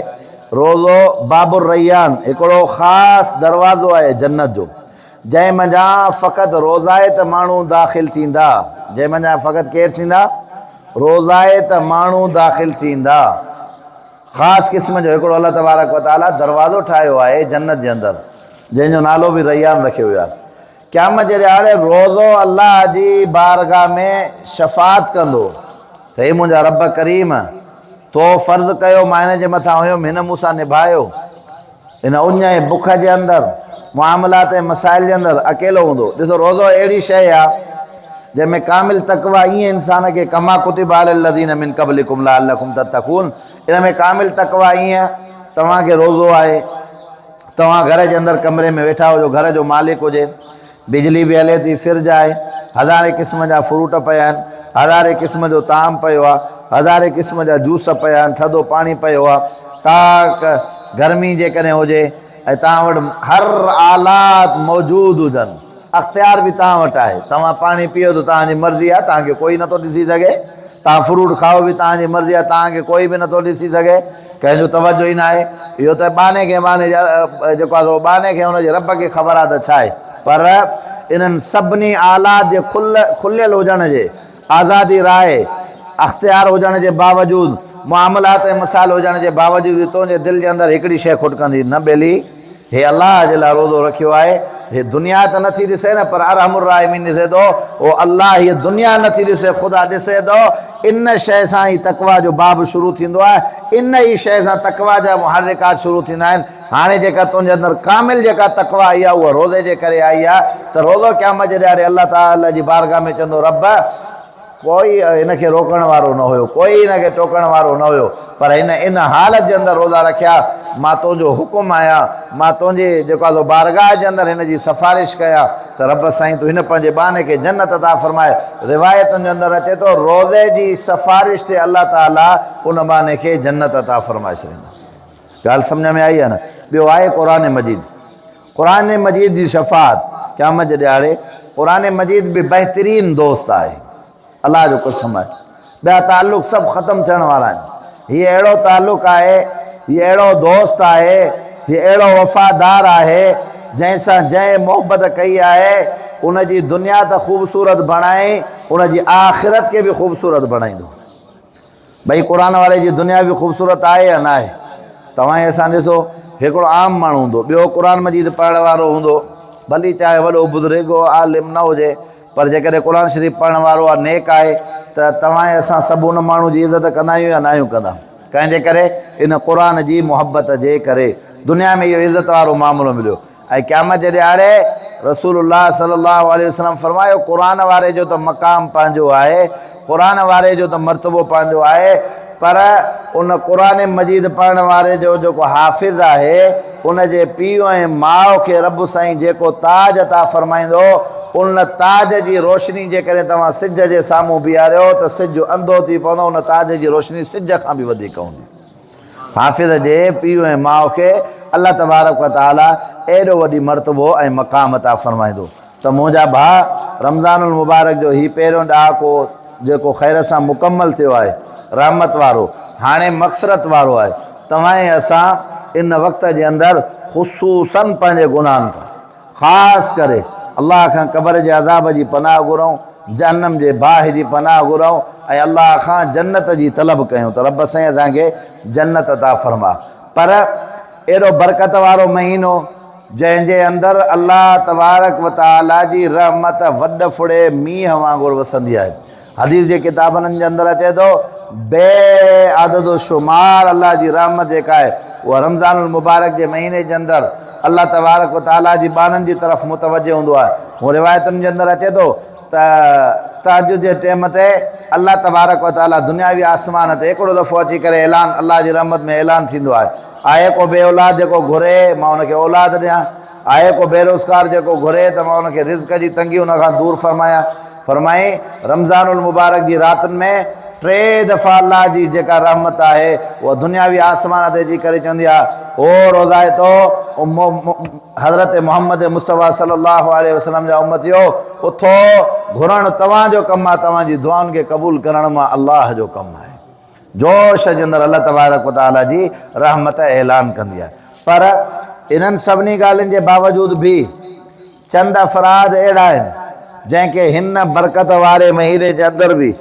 रोज़ो बाबुर रैयान, हिकिड़ो ख़ासि दरवाज़ो आहे जन्नत जो, जंहिं मंझां फ़क़ति रोज़ाए त माण्हू दाख़िल थींदा। जंहिं मंझां फ़क़ति केरु थींदा? रोज़ाए त माण्हू दाख़िल थींदा। ख़ासि क़िस्म जो हिकिड़ो अलाह तबारक व तआला दरवाज़ो ठाहियो आहे जन्नत जे अंदरि, जंहिंजो नालो बि रैयान रखियो वियो आहे। क़यामत जे ॾियारे रोज़ो अलाह जी बारगाह में शफ़ात कंदो त हे मुंहिंजा रब करीम, तो फ़र्ज़ु कयो, मां हिन जे मथां हुयुमि, हिन मूंसां निभायो। हिन उञ ऐं बुख जे अंदरि, मामलात ऐं मसाइल जे अंदरि अकेलो हूंदो। ॾिसो, रोज़ो अहिड़ी शइ आहे जंहिंमें कामिल तक़वा ईअं इंसान खे कमा कुतिबा अलल लज़ीना मिन क़ब्लिकुम लअल्लकुम तत्तक़ून, इन में कामिल तक़वा ईअं, तव्हांखे रोज़ो आहे, तव्हां घर जे अंदरि कमरे में वेठा हुजो, घर जो मालिक हुजे, बिजली बि हले थी, फिर्ज आहे, हज़ारे क़िस्म जा फ्रूट पिया आहिनि, हज़ारे क़िस्म जो ताम पियो आहे, हज़ारे क़िस्म जा जूस पिया आहिनि, थधो पाणी पियो आहे, का गर्मी जेकॾहिं हुजे ऐं तव्हां वटि हर आलात मौजूदु हुजनि, अख़्तियार बि तव्हां वटि आहे। तव्हां पाणी पीओ त तव्हांजी मर्ज़ी आहे, तव्हांखे कोई नथो ॾिसी सघे, तव्हां फ्रूट खाओ बि तव्हांजी मर्ज़ी आहे, तव्हांखे कोई बि नथो ॾिसी सघे, कंहिंजो तवजो ई न आहे। इहो त बाने खे जेको आहे बाने खे हुनजे रब खे ख़बर आहे त छा आहे। पर इन्हनि सभिनी आलात जे खुलियल हुजण जे, आज़ादी राय अख़्तियार हुजण जे बावजूदु, मामलात ऐं मसाइल हुजण जे बावजूदु तुंहिंजे दिलि जे अंदरि हिकिड़ी शइ खुटकंदी न बेली, हे अलाह जे लाइ रोज़ो रखियो आहे। हे दुनिया त नथी ॾिसे न, पर अरहमुर राहिमीन ॾिसे थो, उहो अलाह हीअ दुनिया नथी ॾिसे, ख़ुदा ॾिसे थो। इन शइ सां ई तक़वा जो बाब शुरू थींदो आहे, इन ई शइ सां तक़वा जा मुहर्रिकात शुरू थींदा आहिनि। हाणे जेका तुंहिंजे अंदरि कामिल जेका तक़वा आई आहे, उहा रोज़े जे करे आई आहे। त रोज़ो क़यामत जे ॾियारे अलाह ताला जी बारगाह में चवंदो, रब कोई हिनखे रोकण वारो न हुयो, कोई हिनखे टोकण वारो न हुयो, पर इन हालत जे अंदरि रोज़ा रखिया, मां तुंहिंजो हुकुम आहियां, मां तुंहिंजे जेको आहे बारगाह जे अंदरि हिन जी सिफ़ारिश कयां त रब साईं तूं हिन पंहिंजे बाने खे जन्नत अता फ़रमाए। रिवायतुनि जे अंदरि अचे थो, रोज़े जी सिफ़ारिश ते अलाह ताला उन बाने खे जन्नत अता फ़रमाए छॾींदा। ॻाल्हि सम्झ में आई आहे न? ॿियो आहे क़ुरान मजीद। क़ुरान मजीद जी शफ़ात क़यामत जे ॾियारे क़ुरान मजीद बि बहितरीन दोस्त आहे। अलाह जो कसम आहे, ॿिया ताल्लुक़ सभु ख़तमु थियण वारा आहिनि। हीअ अहिड़ो ताल्लुक़ आहे, हीअ अहिड़ो दोस्त आहे, हीअ अहिड़ो वफ़ादार आहे जंहिंसां जंहिं मोहबत कई आहे उन जी दुनिया त ख़ूबसूरत बणाई, उन जी आख़िरत खे बि ख़ूबसूरत बणाईंदो। भई क़ुरान वारे जी दुनिया बि ख़ूबसूरत आहे या न आहे? तव्हां असां ॾिसो, हिकिड़ो आम माण्हू हूंदो, ॿियो क़ुरान मजीद पढ़ण वारो हूंदो, भली चाहे वॾो बुज़ुर्ग हो आलिम न हुजे, पर जेकॾहिं क़ुरान शरीफ़ पढ़ण वारो आहे, नेक आहे, त तव्हां असां सभु उन माण्हू जी इज़त कंदा आहियूं या न आहियूं कंदा? कंहिंजे करे? इन क़ुरान जी मुहबत जे करे दुनिया में इहो इज़त वारो मामिलो मिलियो। ऐं क़यामत जे ॾियारे रसूलुल्लाह सल्लल्लाहु अलैहि वसल्लम फरमायो, क़ुरान वारे जो त मक़ाम पंहिंजो आहे, क़ुरान वारे जो त मर्तबो पंहिंजो आहे, पर उन क़ुरान मजीद पढ़ण वारे जो जेको हाफ़िज़ आहे उन जे पीउ ऐं माउ खे रब साईं जेको ताज अता फरमाईंदो, उन ताज जी रोशनी जेकॾहिं तव्हां सिज जे साम्हूं बीहारियो त सिज अंधो थी पवंदो, उन ताज जी रोशनी सिज खां बि वधीक हूंदी। हाफ़िज़ जे पीउ ऐं माउ खे अल्लाह तबारक व तआला एॾो वॾी मर्तबो ऐं मक़ाम अता फरमाईंदो। त मुंहिंजा भाउ, रमज़ानुल मुबारक जो हीउ पहिरियों ॾाको जेको ख़ैर सां मुकमल थियो आहे, रहमत वारो, हाणे मग़फ़िरत वारो आहे। तव्हां ऐं असां इन वक़्त जे अंदरि ख़ुसूसन पंहिंजे गुनाहनि खां, ख़ासि करे अल्लाह खां क़बर जे अज़ाब जी पनाह घुरूं, जहन्नम जे बाहि जी पनाह घुरूं ऐं अल्लाह खां जन्नत जी तलब कयूं त रब साईं असांखे जन्नत अता फरमा। पर एॾो बरकत वारो महीनो जंहिंजे अंदरि अल्लाह तबारक व तआला जी रहमत वॾ फुड़े मींहं वांगुरु वसंदी आहे। हदीस जे किताबनि जे अंदरि अचे थो, बेअदद शुमार अल्लाह जी रहमत जेका आहे उहा रमज़ानुल मुबारक जे महीने जे अंदरि अल्लाह तबारक व तआला जी बाननि जी तरफ़ मुतवजह हूंदो आहे। हू रिवायतुनि जे अंदरि अचे थो त तहज्जुद जे टाइम ते अल्लाह तबारक व तआला दुनियावी आसमान ते हिकिड़ो दफ़ो अची करे ऐलान, अल्लाह जी रहमत में ऐलान थींदो आहे, आहे को बे औलाद जेको घुरे मां उनखे औलाद ॾियां, आहे को बेरोज़गार जेको घुरे त मां उनखे रिज़्क़ जी तंगी उन खां दूरि फरमायां। फरमाई रमज़ानुल मुबारक जी रातिनि में 3 दफ़ा अल्लाह जी जेका रहमत आहे उहा दुनियावी आसमान ते अची करे चवंदी आहे, ओ रोज़ाए तो हज़रत मोहम्मद मुस्तफ़ा सल्लल्लाहु अलैहि वसल्लम जा उम्मतियो, उथो, घुरणु तव्हांजो कमु आहे, तव्हांजी दुआउनि खे क़बूल करण मां अल्लाह जो कमु आहे। जोश जे अंदरि अल्लाह तबारक व तआला जी रहमत ऐलान कंदी आहे। पर इन्हनि सभिनी ॻाल्हियुनि जे बावजूद बि चंद अफ़राद अहिड़ा आहिनि जंहिंखे हिन बरकत वारे महीने जे अंदरि बि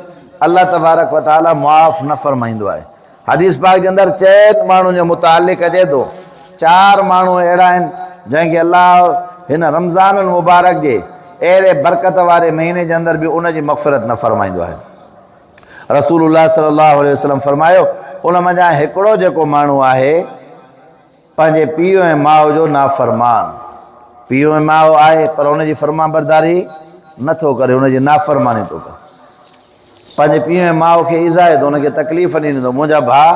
अल्लाह तबारक व तआला मुआफ़ न फरमाईंदो आहे। हदीस पाक जे अंदरि 4 माण्हुनि जो मुतालिक़ अचे थो, 4 माण्हू अहिड़ा आहिनि जंहिंखे अल्लाह हिन रमज़ानुल मुबारक जे अहिड़े बरकत वारे महीने जे अंदरि बि उन जी मग़फ़िरत न फरमाईंदो आहे। रसूलुल्लाह सल्लल्लाहु अलैहि वसल्लम फरमायो, उन मंझां हिकिड़ो जेको माण्हू आहे पंहिंजे पीउ ऐं माउ जो नाफ़रमान, पीउ ऐं माउ आहे पर उनजी फर्मा बरदारी नथो करे, उनजी नाफ़रमानी थो करे, पंहिंजे पीउ ऐं माउ खे इज़ाए थो, उनखे तकलीफ़ ॾींदो। मुंहिंजा भाउ,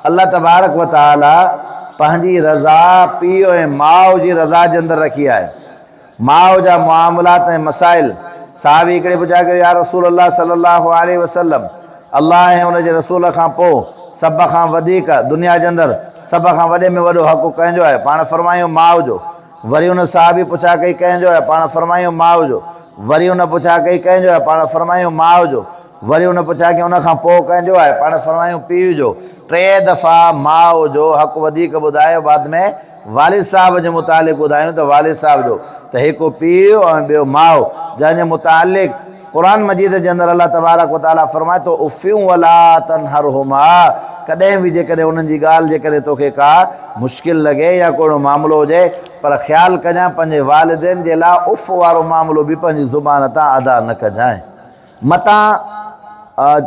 अल्लाह तबारक व तआला पंहिंजी रज़ा पीउ ऐं माउ जी रज़ा जे अंदरि रखी आहे। माउ जा मामलात ऐं मसाइल, साहबी हिकिड़े पुछा कयो, या रसूल अल्लाह सल्लल्लाहु अलैहि वसल्लम, अल्लाह ऐं उनजे रसूल खां पोइ सभ खां वधीक दुनिया जे अंदरि सभ खां वॾे में वॾो हक़ु कंहिंजो आहे? पाण फरमायूं माउ जो। वरी उन साहबी पुछा कई कंहिंजो आहे? पाण फरमायूं माउ जो। वरी उन पुछा कई कंहिंजो आहे? पाण फरमायूं माउ जो। वरी उन पुछा कई उन खां पोइ कंहिंजो आहे? पाण फरमायूं पीउ जो। 3 दफ़ा माउ जो हक़ु वधीक ॿुधायो, बाद में वालिद साहब जे मुतालिक़ ॿुधायूं त वालिद साहब जो, त हिकु पीउ ऐं ॿियो माउ, जंहिंजे मुतालिक़ क़ुरान मजीद जे अंदरि अल्लाह तबारक व तआला फरमाए थो, उफ़ियूं वला तनहरहुमा, कॾहिं बि जेकॾहिं उन्हनि जी ॻाल्हि जेकॾहिं तोखे का मुश्किल लॻे या कोई मामिलो हुजे, पर ख़्यालु कजांइ पंहिंजे वालिदैन जे लाइ उफ़ वारो मामिलो बि पंहिंजी ज़ुबान तां अदा न कजांइ। मतां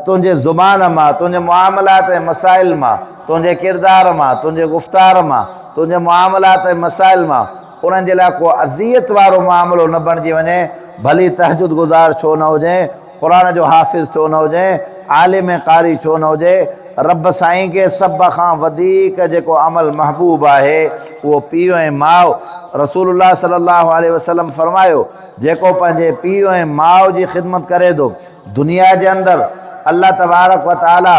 तुंहिंजे ज़ुबान मां, तुंहिंजे मुआमलात ऐं मसाइल मां, तुंहिंजे किरदार मां, तुंहिंजे गुफ़्तार मां, तुंहिंजे मुआमलात ऐं मसाइल मां उन्हनि जे लाइ को अज़ियत वारो मामिलो न बणिजी वञे। भली तहजुद गुज़ार छो न हुजे, क़ुरान जो हाफ़िज़ छो न हुजे, आलिम क़ारी छो न हुजे, रब साईं खे सभ खां वधीक जेको अमल महबूब आहे उहो पीउ ऐं माउ। रसूलुल्लाह सल्लल्लाहु अलैहि वसल्लम फरमायो, जेको पंहिंजे पीउ ऐं माउ जी ख़िदमत करे थो, दुनिया जे अंदरि अल्लाह तबारक व तआला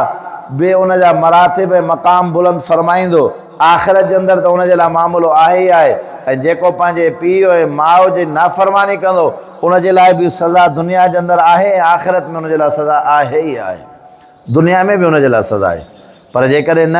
बि उन जा मरातिब ऐं मक़ाम बुलंद फरमाईंदो, आख़िरत जे अंदरि त उन जे लाइ मामिलो आहे ई आहे। ऐं जेको पंहिंजे पीउ ऐं माउ जी नाफ़रमानी कंदो उनजे लाइ बि सज़ा दुनिया जे अंदरि आहे ऐं आख़िरत में उनजे लाइ सज़ा आहे ई आहे। दुनिया में बि उनजे लाइ सज़ा आहे। पर जेकॾहिं न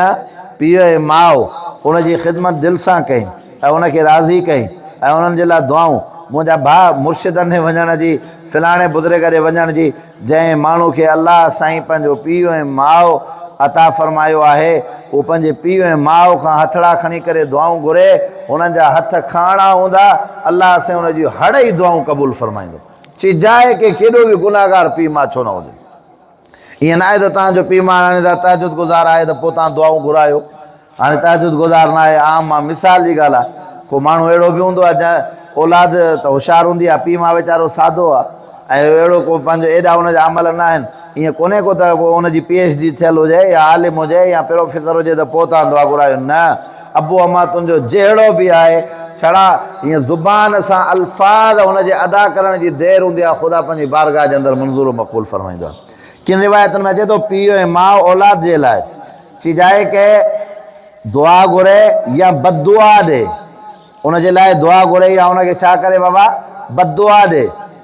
पीउ ऐं माउ उनजी ख़िदमत दिलि सां कई ऐं उनखे राज़ी कई ऐं उन्हनि जे लाइ दुआऊं, मुंहिंजा भाउ मुर्शिदनि ॾे वञण जी, फिलाणे बुज़ुर्ग ॾे वञण जी, जंहिं माण्हू खे अलाह साईं पंहिंजो पीउ ऐं माउ अता फ़रमायो आहे, उहो पंहिंजे पीउ ऐं माउ खां हथड़ा खणी करे दुआऊं घुरे, हुननि जा हथ खाणा हूंदा, अलाह साईं हुन जूं हर ई दुआऊं क़बूलु फ़रमाईंदो। चिजाए के केॾो बि गुनाहगार पीउ माउ छो न हुजे। ईअं न आहे त तव्हांजो पीउ माउ हाणे त तहजुद गुज़ार आहे त पोइ तव्हां दुआऊं घुरायो। हाणे तहजुद गुज़ार न आहे, आम मां मिसाल जी ॻाल्हि आहे। को माण्हू अहिड़ो बि हूंदो आहे जंहिं औलाद त होशियारु हूंदी आहे, पीउ माउ वीचारो सादो आहे ऐं अहिड़ो को पंहिंजो एॾा हुनजा अमल न आहिनि। ईअं कोन्हे को त पोइ हुनजी PhD थियल हुजे या आलिम हुजे या प्रोफेसर हुजे त पोइ तव्हां दुआ घुरायो। न, अबू अमा तुंहिंजो जहिड़ो बि आहे, छड़ा ईअं ज़ुबान सां अल्फाज़ हुनजे अदा करण जी देरि हूंदी आहे, ख़ुदा पंहिंजी बारगाह जे अंदरि मंज़ूर मक़बूल फ़रमाईंदो आहे। किन रिवायतुनि में अचे थो पीउ ऐं माउ औलाद जे लाइ चिजाए के दुआ घुरे या बददुआ ॾे, उनजे लाइ दुआ घुरे या उनखे छा करे बाबा बददुआ ॾे,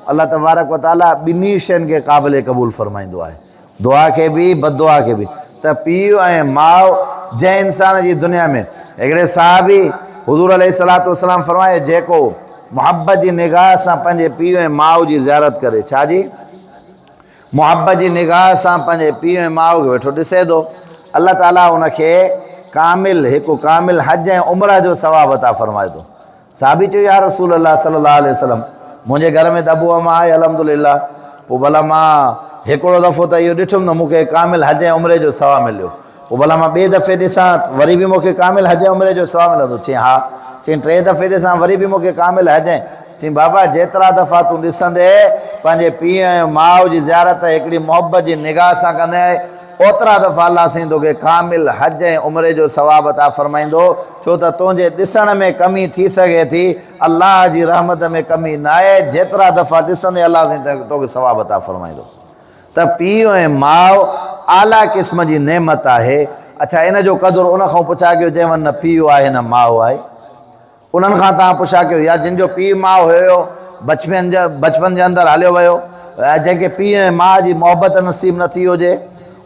अल्लाह तबारक व तआला ॿिन्ही शयुनि खे क़ाबिल क़बूल फ़रमाईंदो आहे, दुआ खे बि बददुआ खे बि। त पीउ ऐं माउ जंहिं इंसान जी दुनिया में हिकिड़े साहबी हुज़ूर अलैहिस्सलातु वस्सलाम फ़रमाए, जेको मुहबत जी निगाह सां पंहिंजे पीउ ऐं माउ जी ज़ियारत करे, छा जी मुहबत जी निगाह सां पंहिंजे पीउ ऐं माउ खे वेठो ॾिसे थो, अल्लाह ताला उनखे कामिल हिकु कामिल हज ऐं उमरा जो सवाबु अता फ़रमाए थो। साहबी चयो या रसूल अल्लाह सल्लल्लाहु अलैहि वसल्लम, मुंहिंजे घर में त अबू अमा आहे अल्हम्दुलिल्लाह, पोइ भला मां हिकिड़ो दफ़ो त इहो ॾिठुमि न मूंखे कामिल हज ऐं उमरे जो सवाबु मिलियो, पोइ भला मां ॿिए दफ़े ॾिसां वरी बि मूंखे कामिल हज ऐं उमरे जो सवाबु मिलंदो? चई हा। चई टे दफ़े ॾिसां वरी बि मूंखे कामिल हज ऐं, चई बाबा जेतिरा दफ़ा तूं ॾिसंदे पंहिंजे पीउ ऐं माउ जी ज़ियारत हिकिड़ी मुहबत जी निगाह सां कंदे ओतिरा दफ़ा अलाह साईं तोखे कामिल हज ऐं उमरे जो सवाबु अता फ़रमाईंदो, छो त तुंहिंजे ॾिसण में कमी थी सघे थी, अलाह जी रहमत में कमी न आहे, जेतिरा दफ़ा ॾिसंदे अलाह साईं तोखे सवाबु अता फ़रमाईंदो। त पीउ ऐं माउ आला क़िस्म जी नेमत आहे। अच्छा, इन जो क़दुरु उनखां पुछा कयो जंहिं वटि न पीउ आहे न माउ आहे, उन्हनि खां तव्हां पुछा कयो, या जिन जो पीउ माउ हुयो बचपन जे अंदरि हलियो वियो, जंहिंखे पीउ ऐं माउ जी मोहबत नसीब न थी हुजे,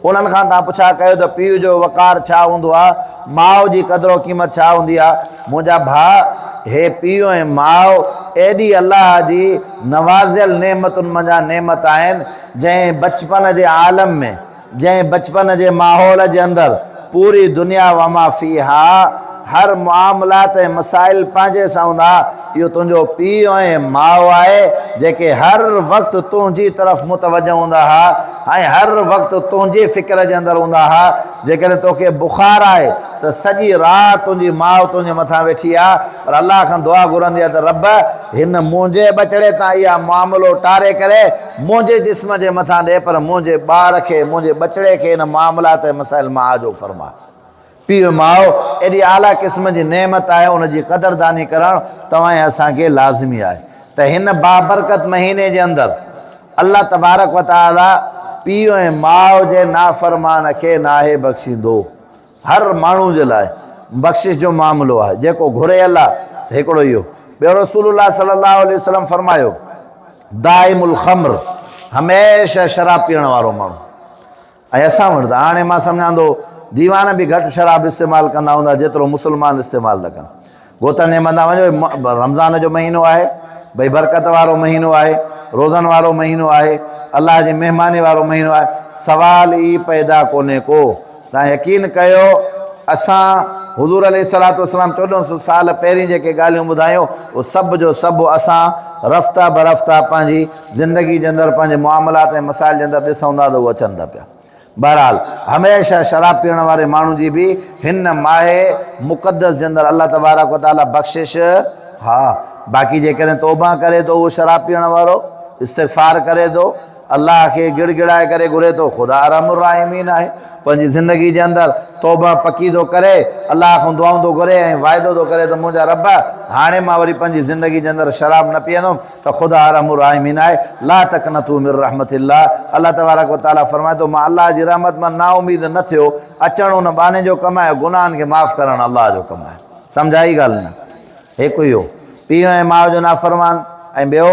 उन्हनि खां तव्हां पुछा कयो त पीउ जो वक़ार छा हूंदो आहे, माउ जी क़दुरु क़ीमत छा हूंदी आहे। मुंहिंजा भाउ, हे पीउ ऐं माउ एॾी अलाह जी नवाज़ियल नेमतुनि मंझां नेमत आहिनि, जंहिं बचपन जे आलम में, जंहिं बचपन जे माहौल जे अंदरि पूरी दुनिया वमा फ़ीहा हर मामलात ऐं मसाइल पंहिंजे सां हूंदा। इहो तुंहिंजो पीउ ऐं माउ आहे, जेके हर वक़्तु तुंहिंजी तरफ़ मुतवजह हूंदा हुआ ऐं हर वक़्तु तुंहिंजी फ़िक्र जे अंदरि हूंदा हुआ। जेकॾहिं तोखे बुख़ार आहे त सॼी राति तुंहिंजी माउ तुंहिंजे मथां वेठी आहे, पर अलाह खां दुआ घुरंदी आहे त रब हिन मुंहिंजे बचड़े तां इहा मामिलो टारे करे मुंहिंजे जिस्म जे मथां ॾे, पर मुंहिंजे ॿार खे, मुंहिंजे बचड़े खे हिन मामलात ऐं मसाइल मां आजो फ़रमा। पीउ माउ एॾी आला क़िस्म जी नेमत आहे, उनजी क़दरदानी करणु तव्हां ऐं असांखे लाज़िमी आहे। त हिन बाबरकत महीने जे अंदरि अल्लाह तबारक व तआला पीउ ऐं माउ जे नाफ़रमान खे नाहे बख़्शींदो। हर माण्हू जे लाइ बख़्शिश जो मामिलो आहे, जेको घुरे अलाह त हिकिड़ो इहो। ॿियो रसूलुल्लाह सल्लल्लाहु अलैहि वसल्लम फरमायो, दाइमुल ख़म्र, हमेशह शराब पीअण वारो माण्हू। ऐं असां वटि त हाणे मां सम्झां थो दीवान बि घटि शराब इस्तेमालु कंदा हूंदा जेतिरो मुस्लमान इस्तेमालु था कनि। गोतनि जे मथां वञो, रमज़ान जो महीनो आहे, भई बरकत वारो महीनो आहे, रोज़नि वारो महीनो आहे, अलाह जी महिमानी वारो महीनो आहे, सवाल ई पैदा कोन्हे को। तव्हां यकीन कयो, असां हुज़ूर अलैहिस्सलातु वस्सलाम 1400 साल पहिरीं जेके ॻाल्हियूं ॿुधायूं, उहो सभु जो सभु असां रफ़्ता बरफ़्ता पंहिंजी ज़िंदगी जे अंदरि, पंहिंजे मामलात ऐं मसाइल जे अंदरि ॾिसूं था त उहे अचनि था पिया। बहरहाल, हमेशह शराब पीअण वारे माण्हू जी बि हिन माहे मुक़दस जे अंदरि अल्लाह तबारक व तआला बख़्शिश हा। बाक़ी जेकॾहिं तौबा करे थो उहो शराब पीअण वारो, इस्तिग़फ़ार करे थो, अलाह खे गिड़गिड़ाए करे घुरे थो, ख़ुदा रहमुर राहिमीन आहे। पंहिंजी ज़िंदगी जे अंदरि तौबा पकी थो करे, अलाह खां दुआऊं थो घुरे ऐं वाइदो थो करे त मुंहिंजा रब, हाणे मां वरी पंहिंजी ज़िंदगी जे अंदरि शराब न पीअंदुमि, त ख़ुदा रहमुर राहिमीन आहे। ला तक़नतू मिन रहमतिल्लाह, अल्लाह तबारक व तआला फ़रमाए थो, मां अलाह जी रहमत मां ना उमीद न थियो। अचणु उन बाने जो कमु आहे, गुनाहनि खे माफ़ु करणु अलाह जो कमु आहे। सम्झाई ॻाल्हि न? हिकु इहो पीउ ऐं माउ जो नाफ़रमान, ऐं ॿियो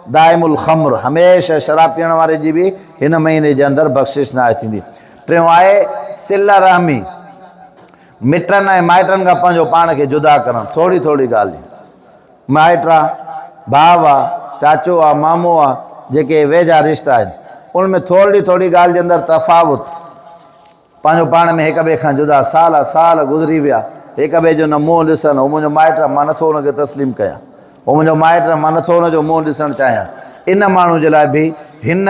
दाइमुल ख़म्र, हमेशह शराब पीअण वारे जी बि हिन महीने जे अंदरि बख़्शिश न आहे थींदी। टियों आहे सिला रहमी, मिटनि ऐं माइटनि खां पंहिंजो पाण खे जुदा करणु। थोरी थोरी ॻाल्हि, माइट आहे, भाउ आहे, चाचो आहे, मामो आहे, जेके वेझा रिश्ता आहिनि, उनमें थोरी थोरी ॻाल्हि जे अंदरि तफ़ावत, पंहिंजो पाण में हिक ॿिए खां जुदा। साल गुज़री विया, हिक ॿिए जो न मुंहुं ॾिसनि, उहो मुंहिंजो माइट आहे, मां नथो हुनखे तस्लीम कयां, उहो मुंहिंजो माइट आहे, मां नथो हुनजो मुंहुं ॾिसणु चाहियां। इन माण्हू जे लाइ बि हिन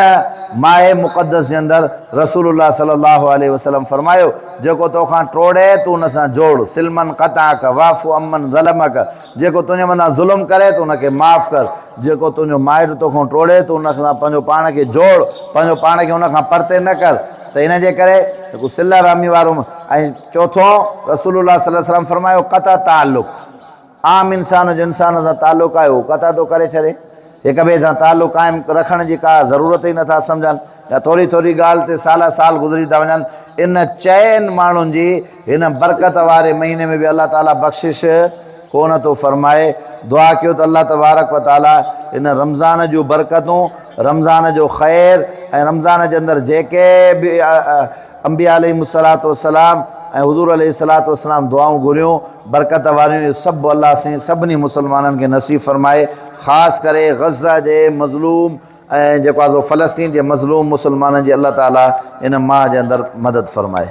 माए मुक़दस जे अंदरि रसूलुल्लाह सल्लल्लाहु अलैहि वसल्लम फरमायो, जेको तोखां टोड़े तूं हुन सां जोड़, सिलमन क़ताक वाफ़ु अमन ज़लमक, जेको तुंहिंजे मथां ज़ुल्म करे तूं हुनखे माफ़ु कर, जेको तुंहिंजो माइट तोखां टोड़े तूं हुन सां पंहिंजो पाण खे जोड़, पंहिंजो पाण खे हुन खां परते न कर। त इन जे करे जेको सिला रहमी वारो। ऐं चौथों रसूलुल्लाह सल्लल्लाहु अलैहि वसल्लम फरमायो क़ता ताल्लुक़, आम इंसान जो इंसान सां ताल्लुक़ आहे उहो क़ता थो करे छॾे, हिक ॿिए सां ताल्लुक़ क़ाइमु रखण जी का ज़रूरत ई नथा सम्झनि, या थोरी थोरी ॻाल्हि ते साल गुज़री था वञनि। इन चइनि माण्हुनि जी हिन बरकत वारे महीने में बि अलाह ताला बख़्शिश कोन थो फरमाए। दुआ कयो त अलाह तबारक व ताला इन रमज़ान जूं बरकतूं, रमज़ान जो ख़ैर ऐं रमज़ान जे अंदरि जेके बि अंबिया अलैहिमुस्सलातु वस्सलाम ऐं हुज़ूर अलैहिस्सलातु वस्सलाम दुआऊं घुरियूं बरकत वारियूं, सभु अलाह साईं सभिनी मुस्लमाननि खे नसीब फरमाए। ख़ासि करे ग़ज़ा जे मज़लूम ऐं जेको आहे फ़लस्तीन जे मज़लूम मुस्लमाननि जी अलाह ताला इन माह जे अंदरि मदद फरमाए।